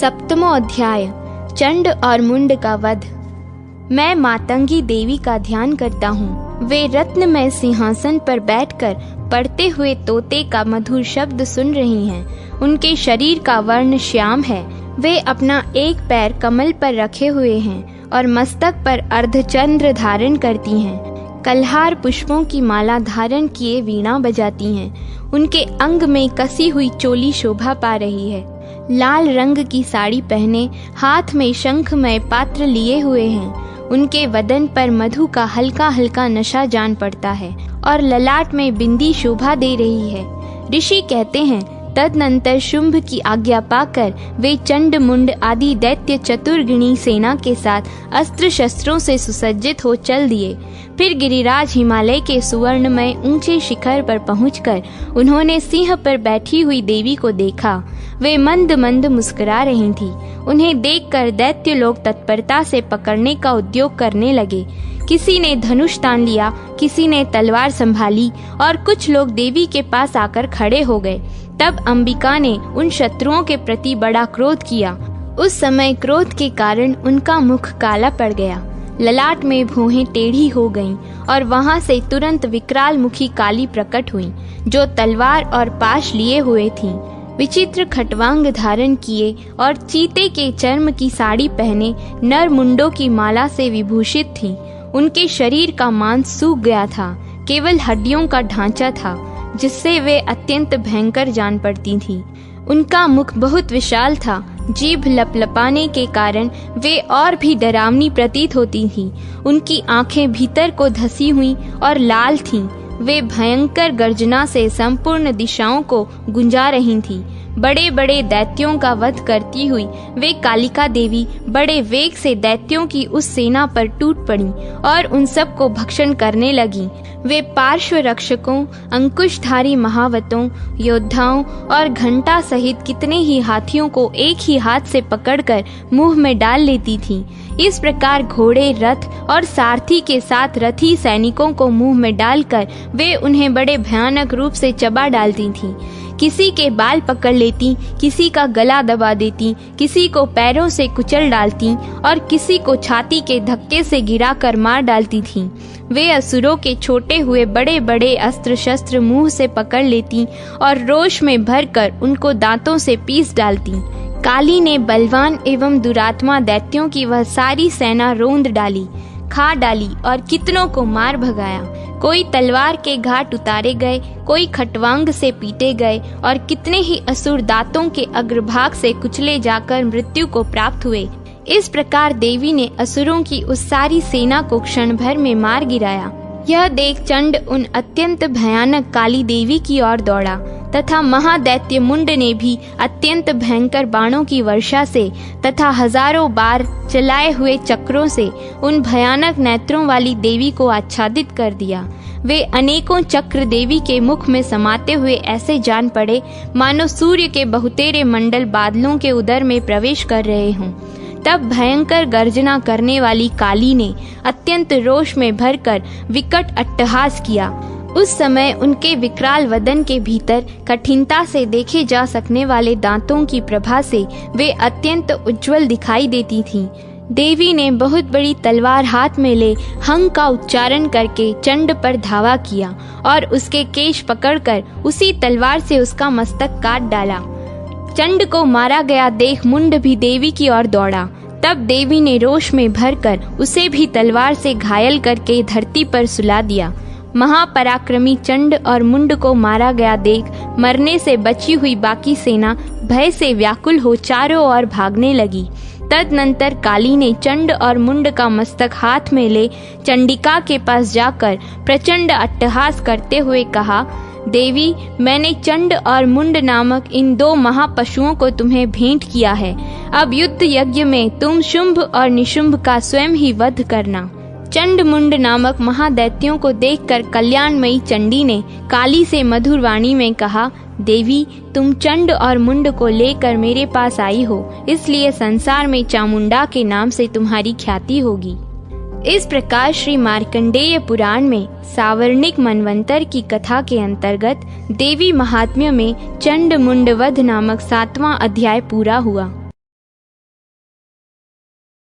सप्तमो अध्याय चंड और मुंड का वध। मैं मातंगी देवी का ध्यान करता हूँ। वे रत्नमय सिंहासन पर बैठकर पढ़ते हुए तोते का मधुर शब्द सुन रही हैं। उनके शरीर का वर्ण श्याम है। वे अपना एक पैर कमल पर रखे हुए हैं और मस्तक पर अर्धचंद्र धारण करती हैं। कल्हार पुष्पों की माला धारण किए वीणा बजाती हैं। उनके अंग में कसी हुई चोली शोभा पा रही है। लाल रंग की साड़ी पहने हाथ में शंखमय पात्र लिए हुए हैं। उनके वदन पर मधु का हल्का हल्का नशा जान पड़ता है और ललाट में बिंदी शोभा दे रही है। ऋषि कहते हैं, तदनंतर शुंभ की आज्ञा पाकर वे चंड मुंड आदि दैत्य चतुर्गिणी सेना के साथ अस्त्र शस्त्रों से सुसज्जित हो चल दिए। फिर गिरिराज हिमालय के सुवर्णमय ऊंचे शिखर पर पहुंचकर उन्होंने सिंह पर बैठी हुई देवी को देखा। वे मंद मंद मुस्कुरा रही थी। उन्हें देखकर दैत्य लोग तत्परता से पकड़ने का उद्योग करने लगे। किसी ने धनुष तान लिया, किसी ने तलवार संभाली और कुछ लोग देवी के पास आकर खड़े हो गए। तब अंबिका ने उन शत्रुओं के प्रति बड़ा क्रोध किया। उस समय क्रोध के कारण उनका मुख काला पड़ गया, ललाट में भौहें टेढ़ी हो गईं और वहां से तुरंत विकराल मुखी काली प्रकट हुई, जो तलवार और पाश लिए हुए थीं। विचित्र खटवांग धारण किए और चीते के चर्म की साड़ी पहने नर मुंडों की माला से विभूषित थीं। उनके शरीर का मांस सूख गया था, केवल हड्डियों का ढांचा था, जिससे वे अत्यंत भयंकर जान पड़ती थीं। उनका मुख बहुत विशाल था। जीभ लपलपाने के कारण वे और भी डरावनी प्रतीत होती थीं। उनकी आंखें भीतर को धसी हुई और लाल थीं। वे भयंकर गर्जना से संपूर्ण दिशाओं को गुंजा रही थीं। बड़े बड़े दैत्यों का वध करती हुई वे कालिका देवी बड़े वेग से दैत्यों की उस सेना पर टूट पड़ी और उन सब को भक्षण करने लगी। वे पार्श्व रक्षकों, अंकुशधारी महावतों, योद्धाओं और घंटा सहित कितने ही हाथियों को एक ही हाथ से पकड़कर मुंह में डाल लेती थीं। इस प्रकार घोड़े, रथ और सारथी के साथ रथी सैनिकों को मुंह में डालकर वे उन्हें बड़े भयानक रूप से चबा डालती थीं। किसी के बाल पकड़ लेती, किसी का गला दबा देती, किसी को पैरों से कुचल डालती और किसी को छाती के धक्के से गिराकर मार डालती थीं। वे असुरों के छोटे हुए बड़े बड़े अस्त्र शस्त्र मुंह से पकड़ लेती और रोष में भरकर उनको दांतों से पीस डालती। काली ने बलवान एवं दुरात्मा दैत्यों की वह सारी सेना रोंद डाली, खा डाली और कितनों को मार भगाया। कोई तलवार के घाट उतारे गए, कोई खटवांग से पीटे गए और कितने ही असुर दांतों के अग्रभाग से कुचले जाकर मृत्यु को प्राप्त हुए। इस प्रकार देवी ने असुरों की उस सारी सेना को क्षण भर में मार गिराया। यह देख चंड उन अत्यंत भयानक काली देवी की ओर दौड़ा तथा महादैत्य मुंड ने भी अत्यंत भयंकर बाणों की वर्षा से तथा हजारों बार चलाए हुए चक्रों से उन भयानक नेत्रों वाली देवी को आच्छादित कर दिया। वे अनेकों चक्र देवी के मुख में समाते हुए ऐसे जान पड़े मानो सूर्य के बहुतेरे मंडल बादलों के उदर में प्रवेश कर रहे हों। तब भयंकर गर्जना करने वाली काली ने अत्यंत रोष में भरकर विकट अट्टहास किया। उस समय उनके विकराल वदन के भीतर कठिनता से देखे जा सकने वाले दांतों की प्रभा से वे अत्यंत उज्जवल दिखाई देती थीं। देवी ने बहुत बड़ी तलवार हाथ में ले हंग का उच्चारण करके चंड पर धावा किया और उसके केश पकड़कर उसी तलवार से उसका मस्तक काट डाला। चंड को मारा गया देख मुंड भी देवी की ओर दौड़ा। तब देवी ने रोष में भरकर उसे भी तलवार से घायल करके धरती पर सुला दिया। महापराक्रमी चंड और मुंड को मारा गया देख मरने से बची हुई बाकी सेना भय से व्याकुल हो चारों ओर भागने लगी। तदनंतर काली ने चंड और मुंड का मस्तक हाथ में ले चंडिका के पास जाकर प्रचंड अट्टहास करते हुए कहा, देवी, मैंने चंड और मुंड नामक इन दो महापशुओं को तुम्हें भेंट किया है। अब युद्ध यज्ञ में तुम शुंभ और निशुंभ का स्वयं ही वध करना। चंड मुंड नामक महादैत्यों को देखकर कल्याणमयी चंडी ने काली से मधुर वाणी में कहा, देवी, तुम चंड और मुंड को लेकर मेरे पास आई हो, इसलिए संसार में चामुंडा के नाम से तुम्हारी ख्याति होगी। इस प्रकार श्री मार्कंडेय पुराण में सावर्णिक मनवंतर की कथा के अंतर्गत देवी महात्म्य में चंड मुंड वध नामक 7वां अध्याय पूरा हुआ।